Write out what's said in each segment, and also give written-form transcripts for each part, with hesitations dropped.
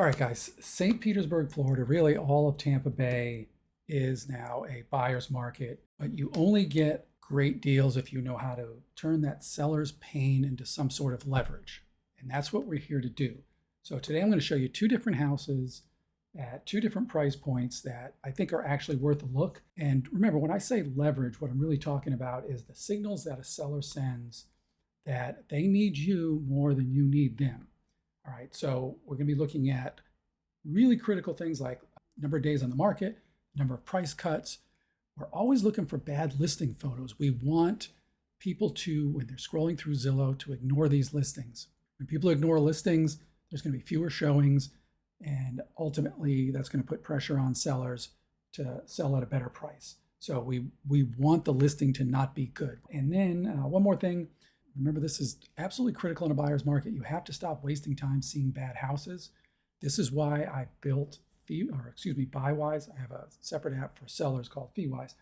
All right, guys, St. Petersburg, Florida, really all of Tampa Bay is now a buyer's market, but you only get great deals if you know how to turn that seller's pain into some sort of leverage. And that's what we're here to do. So today I'm going to show you two different houses at two different price points that I think are actually worth a look. And remember, when I say leverage, what I'm really talking about is the signals that a seller sends that they need you more than you need them. All right, so we're going to be looking at really critical things like number of days on the market, number of price cuts. We're always looking for bad listing photos. We want people to, when they're scrolling through Zillow, to ignore these listings. When people ignore listings, there's going to be fewer showings, and ultimately that's going to put pressure on sellers to sell at a better price. So we want the listing to not be good. And then one more thing. Remember, this is absolutely critical in a buyer's market. You have to stop wasting time seeing bad houses. This is why I built BuyWise. I have a separate app for sellers called FeeWise.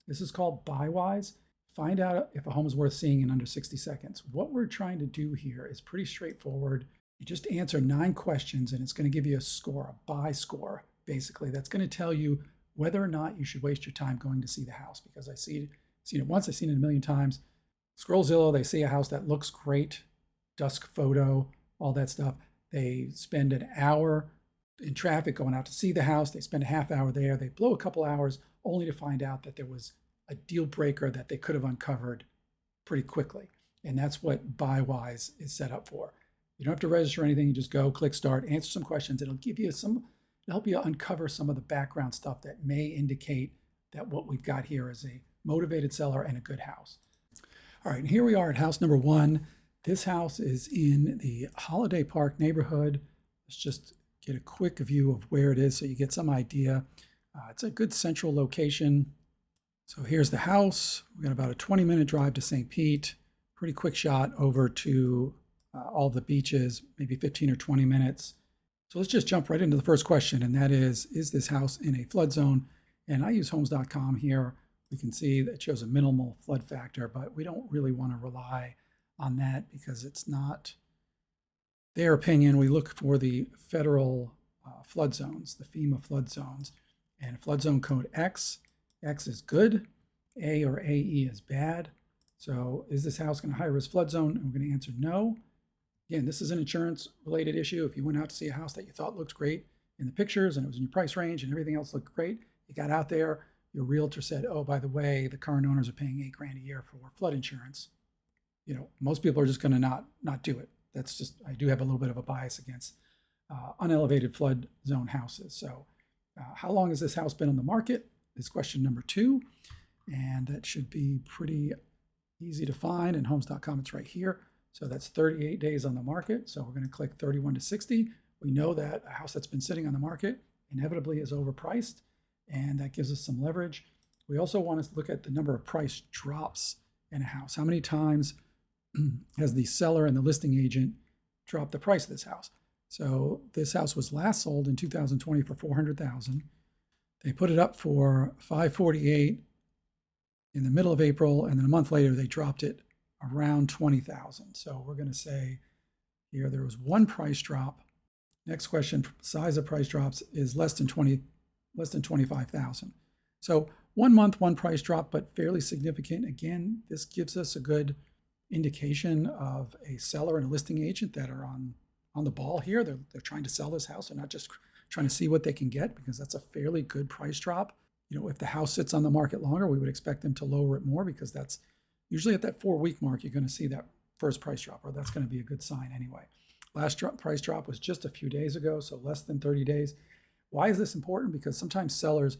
This is called BuyWise. Find out if a home is worth seeing in under 60 seconds. What we're trying to do here is pretty straightforward. You just answer 9 questions and it's going to give you a score, a buy score, basically. That's going to tell you whether or not you should waste your time going to see the house, because I've seen it once, I've seen it a million times. Scroll Zillow, they see a house that looks great, dusk photo, all that stuff. They spend an hour in traffic going out to see the house. They spend a half hour there. They blow a couple hours only to find out that there was a deal breaker that they could have uncovered pretty quickly. And that's what BuyWise is set up for. You don't have to register anything. You just go, click start, answer some questions. It'll help you uncover some of the background stuff that may indicate that what we've got here is a motivated seller and a good house. All right, and here we are at house number 1. This house is in the Holiday Park neighborhood. Let's just get a quick view of where it is so you get some idea. It's a good central location. So here's the house. We got about a 20-minute drive to St. Pete. Pretty quick shot over to all the beaches, maybe 15 or 20 minutes. So let's just jump right into the first question, and that is this house in a flood zone? And I use homes.com here. We can see that it shows a minimal flood factor, but we don't really want to rely on that because it's not their opinion. We look for the federal flood zones, the FEMA flood zones, and flood zone code X. X is good, A or AE is bad. So is this house going to high risk flood zone? And we're going to answer no. Again, this is an insurance related issue. If you went out to see a house that you thought looked great in the pictures and it was in your price range and everything else looked great, you got out there, your realtor said, oh, by the way, the current owners are paying $8,000 a year for flood insurance. Most people are just going to not do it. That's just, I do have a little bit of a bias against unelevated flood zone houses. So how long has this house been on the market is question number 2. And that should be pretty easy to find. In homes.com, it's right here. So that's 38 days on the market. So we're going to click 31 to 60. We know that a house that's been sitting on the market inevitably is overpriced, and that gives us some leverage. We also want to look at the number of price drops in a house. How many times has the seller and the listing agent dropped the price of this house? So this house was last sold in 2020 for $400,000. They put it up for $548 in the middle of April, and then a month later they dropped it around $20,000. So we're going to say here there was one price drop. Next question, size of price drops is less than 25,000. So 1 month, one price drop, but fairly significant. Again, this gives us a good indication of a seller and a listing agent that are on the ball here. They're trying to sell this house. They're not just trying to see what they can get, because that's a fairly good price drop. If the house sits on the market longer, we would expect them to lower it more, because that's usually at that 4-week mark, you're going to see that first price drop, or that's going to be a good sign anyway. Last price drop was just a few days ago, so less than 30 days. Why is this important? Because sometimes sellers,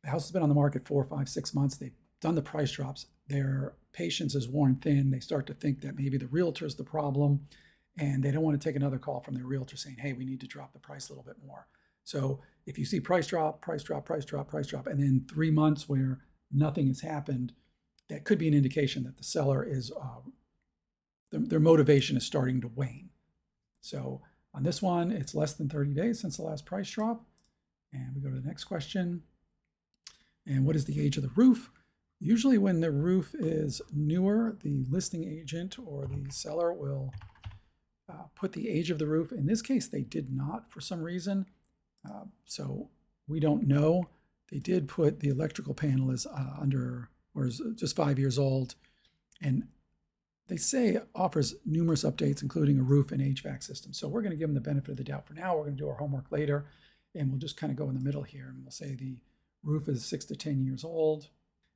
the house has been on the market 4, 5, 6 months. They've done the price drops. Their patience is worn thin. They start to think that maybe the realtor is the problem, and they don't want to take another call from their realtor saying, hey, we need to drop the price a little bit more. So if you see price drop, price drop, price drop, price drop, and then 3 months where nothing has happened, that could be an indication that the seller is, their motivation is starting to wane. So on this one, it's less than 30 days since the last price drop. And we go to the next question. And what is the age of the roof? Usually when the roof is newer, the listing agent or the seller will put the age of the roof. In this case, they did not for some reason. So we don't know. They did put the electrical panel is under, or is just 5 years old. And they say it offers numerous updates, including a roof and HVAC system. So we're going to give them the benefit of the doubt for now. We're going to do our homework later, and we'll just kind of go in the middle here. And we'll say the roof is 6 to 10 years old,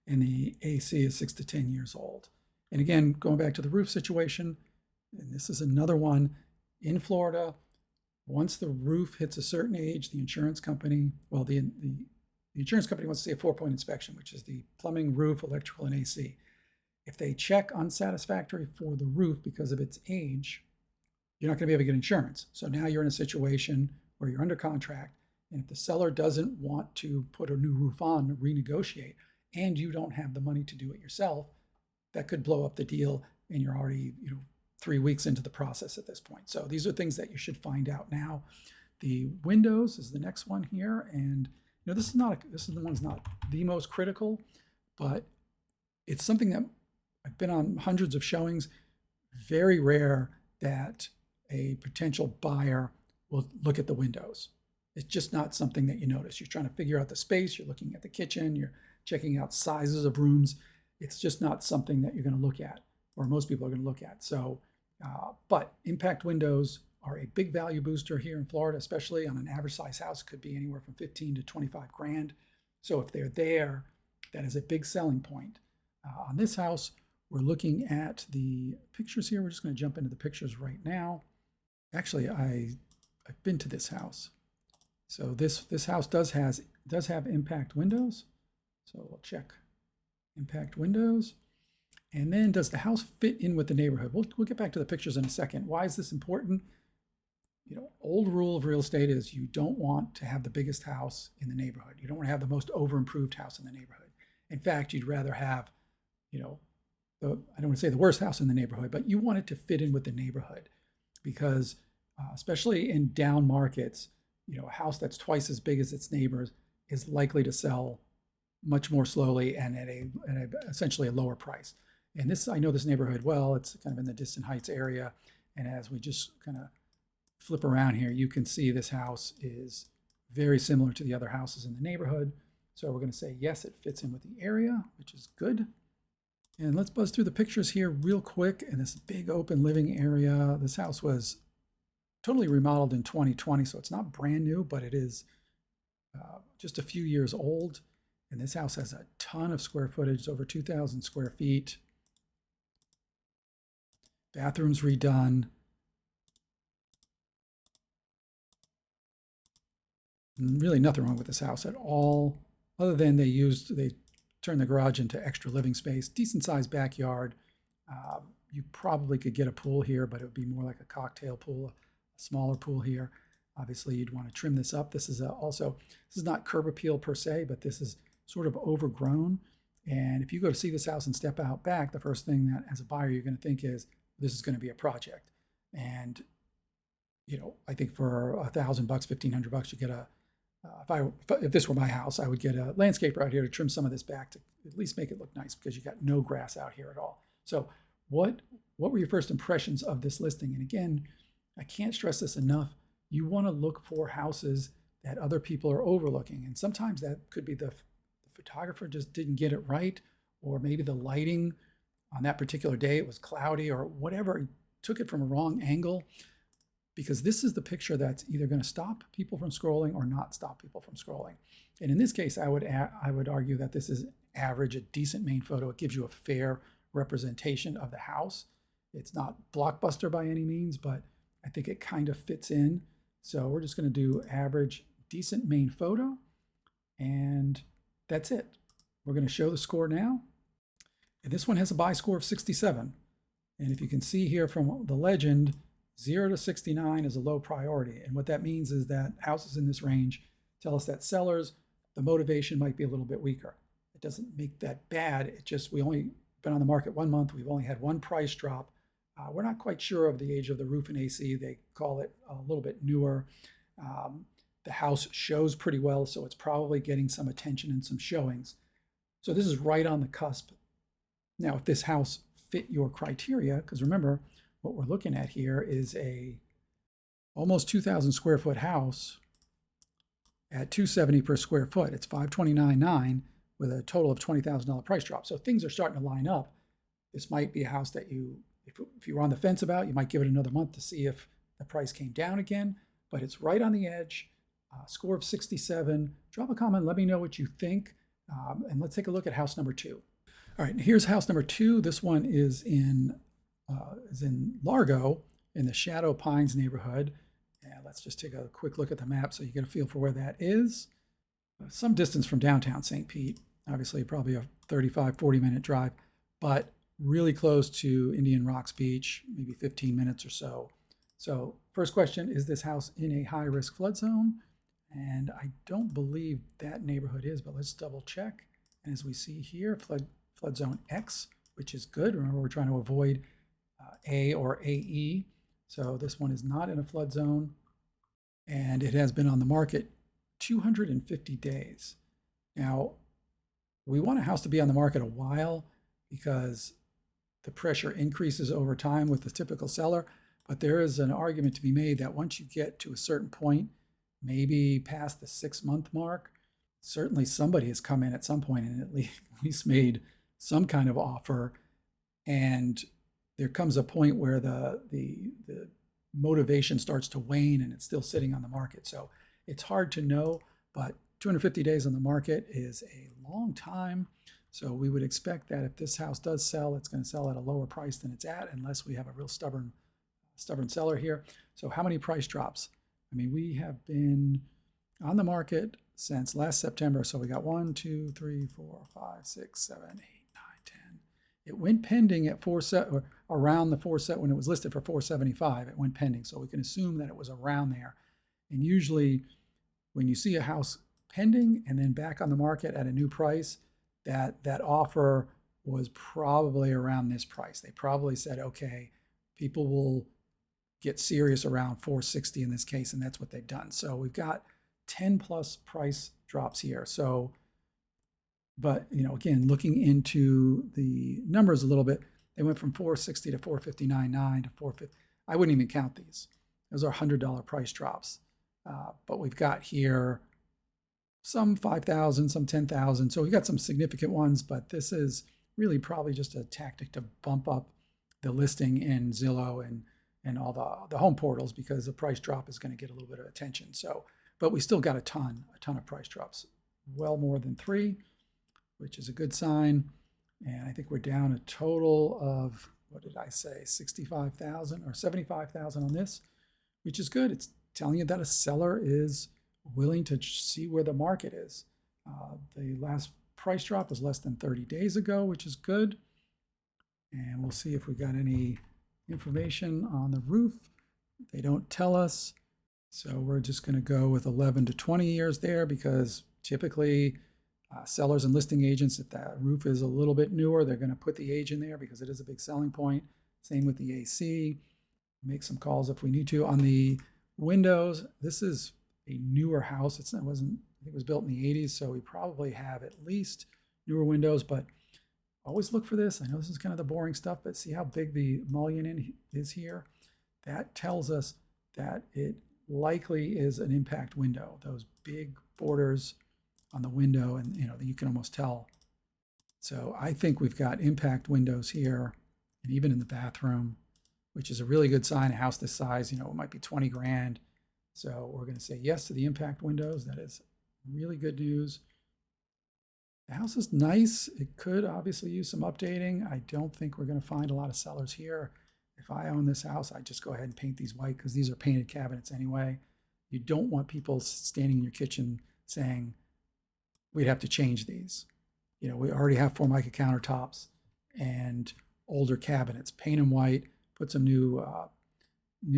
and the AC is 6 to 10 years old. And again, going back to the roof situation, and this is another one in Florida. Once the roof hits a certain age, the insurance company, well, the insurance company wants to see a 4-point inspection, which is the plumbing, roof, electrical, and AC. If they check unsatisfactory for the roof because of its age, you're not going to be able to get insurance. So now you're in a situation where you're under contract, and if the seller doesn't want to put a new roof on, renegotiate, and you don't have the money to do it yourself, that could blow up the deal, and you're already 3 weeks into the process at this point. So these are things that you should find out now. The windows is the next one here, and this is the one's not the most critical, but it's something that I've been on hundreds of showings. Very rare that a potential buyer will look at the windows. It's just not something that you notice. You're trying to figure out the space, you're looking at the kitchen, you're checking out sizes of rooms. It's just not something that you're going to look at, or most people are going to look at. So, but impact windows are a big value booster here in Florida, especially on an average size house. It could be anywhere from 15 to 25 grand. So if they're there, that is a big selling point. On this house, we're looking at the pictures here. We're just going to jump into the pictures right now. Actually, I've been to this house. So this house does have impact windows. So we'll check impact windows. And then does the house fit in with the neighborhood? We'll get back to the pictures in a second. Why is this important? Old rule of real estate is you don't want to have the biggest house in the neighborhood. You don't want to have the most over-improved house in the neighborhood. In fact, you'd rather have, I don't want to say the worst house in the neighborhood, but you want it to fit in with the neighborhood, because especially in down markets, a house that's twice as big as its neighbors is likely to sell much more slowly and at essentially a lower price. And I know this neighborhood well. It's kind of in the Distant Heights area. And as we just kind of flip around here, you can see this house is very similar to the other houses in the neighborhood. So we're going to say, yes, it fits in with the area, which is good. And let's buzz through the pictures here real quick. In this big open living area, this house was totally remodeled in 2020. So it's not brand new, but it is just a few years old. And this house has a ton of square footage, over 2,000 square feet. Bathrooms redone. Really nothing wrong with this house at all, other than they turned the garage into extra living space. Decent sized backyard. You probably could get a pool here, but it would be more like a cocktail pool, a smaller pool here. Obviously, you'd want to trim this up. This is this is not curb appeal per se, but this is sort of overgrown. And if you go to see this house and step out back, the first thing that as a buyer you're going to think is, this is going to be a project. And I think for $1,000, $1,500, you get if this were my house, I would get a landscaper out here to trim some of this back to at least make it look nice, because you got no grass out here at all. So what were your first impressions of this listing? And again, I can't stress this enough. You want to look for houses that other people are overlooking. And sometimes that could be the photographer just didn't get it right, or maybe the lighting on that particular day, it was cloudy or whatever, took it from a wrong angle. Because this is the picture that's either going to stop people from scrolling or not stop people from scrolling. And in this case, I would argue that this is average, a decent main photo. It gives you a fair representation of the house. It's not blockbuster by any means, but I think it kind of fits in. So we're just going to do average, decent main photo, and that's it. We're going to show the score now. And this one has a buy score of 67. And if you can see here from the legend, 0 to 69 is a low priority. And what that means is that houses in this range tell us that sellers, the motivation might be a little bit weaker. It doesn't make that bad. It just, we only been on the market 1 month. We've only had one price drop. We're not quite sure of the age of the roof and AC. They call it a little bit newer. The house shows pretty well, so it's probably getting some attention and some showings. So this is right on the cusp. Now, if this house fit your criteria, because remember, what we're looking at here is a almost 2,000 square foot house at $270 per square foot. It's $529.9 with a total of $20,000 price drop. So things are starting to line up. This might be a house that if you were on the fence about, you might give it another month to see if the price came down again, but it's right on the edge. Score of 67. Drop a comment, let me know what you think. And let's take a look at house number 2. All right, here's house number 2. This one is in Largo in the Shadow Pines neighborhood. And let's just take a quick look at the map so you get a feel for where that is. Some distance from downtown St. Pete, obviously probably a 35, 40-minute drive, but really close to Indian Rocks Beach, maybe 15 minutes or so. So first question, is this house in a high-risk flood zone? And I don't believe that neighborhood is, but let's double check. And as we see here, flood zone X, which is good. Remember, we're trying to avoid A or AE. So this one is not in a flood zone, and it has been on the market 250 days. Now, we want a house to be on the market a while because the pressure increases over time with the typical seller, but there is an argument to be made that once you get to a certain point, maybe past the 6-month mark, certainly somebody has come in at some point and at least made some kind of offer, and there comes a point where the motivation starts to wane and it's still sitting on the market. So it's hard to know, but 250 days on the market is a long time. So we would expect that if this house does sell, it's going to sell at a lower price than it's at, unless we have a real stubborn seller here. So how many price drops? I mean, we have been on the market since last September. So we got 1, 2, 3, 4, 5, 6, 7, 8, 9, 10. It went pending at around the 4 when it was listed for 475. It went pending, so we can assume that it was around there. And usually, when you see a house pending and then back on the market at a new price, that offer was probably around this price. They probably said, okay, people will get serious around 460 in this case, and that's what they've done. So we've got 10 plus price drops here. So, but again, looking into the numbers a little bit, they went from 460 to 459.9 to 450. I wouldn't even count these. Those are $100 price drops. But we've got here some 5,000, some 10,000. So we got some significant ones, but this is really probably just a tactic to bump up the listing in Zillow and all the home portals, because the price drop is going to get a little bit of attention. So, but we still got a ton of price drops, well more than 3, which is a good sign. And I think we're down a total of, what did I say, 65,000 or 75,000 on this, which is good. It's telling you that a seller is willing to see where the market is. The last price drop was less than 30 days ago, which is good. And we'll see if we got any information on the roof. They don't tell us. So we're just going to go with 11 to 20 years there, because typically sellers and listing agents, if that roof is a little bit newer, they're going to put the age in there because it is a big selling point. Same with the AC. Make some calls if we need to. On the windows, this is a newer house. I think it was built in the 80s, so we probably have at least newer windows, but always look for this. I know this is kind of the boring stuff, but see how big the mullion is here? That tells us that it likely is an impact window. Those big borders on the window, and you can almost tell. So I think we've got impact windows here, and even in the bathroom, which is a really good sign. A house this size, it might be 20 grand. So we're going to say yes to the impact windows. That is really good news. The house is nice. It could obviously use some updating. I don't think we're going to find a lot of sellers here. If I own this house, I'd just go ahead and paint these white, because these are painted cabinets anyway. You don't want people standing in your kitchen saying, we'd have to change these. We already have Formica countertops and older cabinets. Paint them white, put some new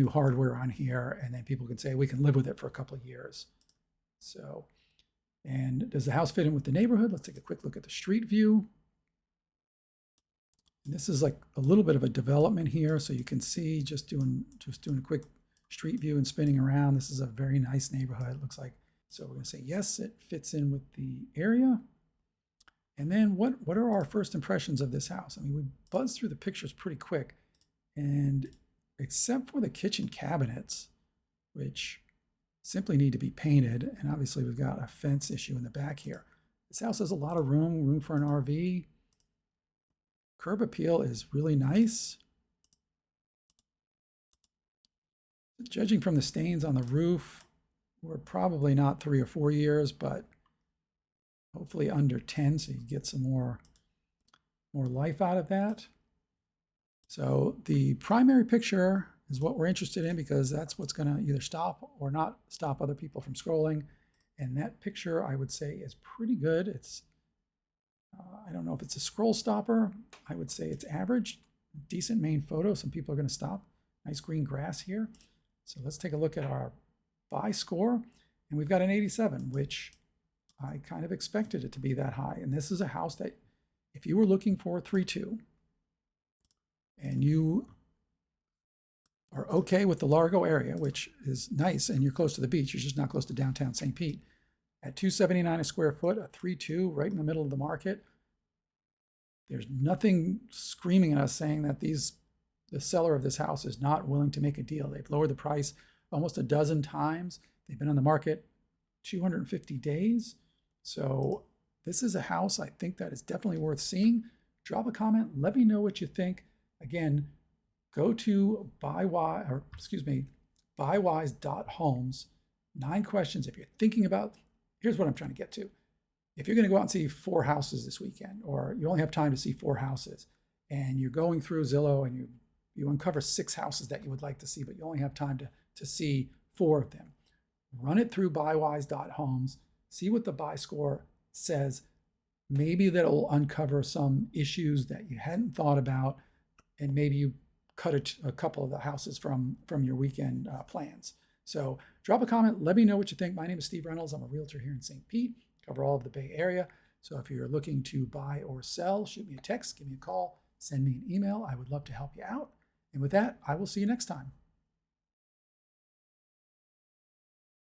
hardware on here, and then people can say we can live with it for a couple of years. So, and does the house fit in with the neighborhood? Let's take a quick look at the street view. And this is like a little bit of a development here, so you can see just doing a quick street view and spinning around. This is a very nice neighborhood, it looks like. So we're going to say yes, it fits in with the area. And then what are our first impressions of this house? I mean, we buzzed through the pictures pretty quick, and except for the kitchen cabinets, which simply need to be painted. And obviously we've got a fence issue in the back here. This house has a lot of room for an RV. Curb appeal is really nice. Judging from the stains on the roof, we're probably not 3 or 4 years, but hopefully under 10, so you get some more life out of that. So the primary picture is what we're interested in because that's what's going to either stop or not stop other people from scrolling. And that picture, I would say, is pretty good. It's, I don't know if it's a scroll stopper. I would say it's average, decent main photo. Some people are going to stop. Nice green grass here. So let's take a look at our buy score. And we've got an 87, which I kind of expected it to be that high. And this is a house that if you were looking for a 3-2 and you are okay with the Largo area, which is nice, and you're close to the beach, you're just not close to downtown St. Pete, at $279 a square foot, a 3-2 right in the middle of the market, there's nothing screaming at us saying that the seller of this house is not willing to make a deal. They've lowered the price almost a dozen times. They've been on the market 250 days. So this is a house I think that is definitely worth seeing. Drop a comment. Let me know what you think. Again, go to buywise.homes. 9 questions. If you're thinking about, here's what I'm trying to get to. If you're going to go out and see 4 houses this weekend, or you only have time to see 4 houses, and you're going through Zillow and you uncover 6 houses that you would like to see, but you only have time to see 4 of them, run it through buywise.homes, see what the buy score says. Maybe that'll uncover some issues that you hadn't thought about, and maybe you cut a couple of the houses from your weekend plans. So drop a comment. Let me know what you think. My name is Steve Reynolds. I'm a realtor here in St. Pete, cover all of the Bay Area. So if you're looking to buy or sell, shoot me a text, give me a call, send me an email. I would love to help you out. And with that, I will see you next time.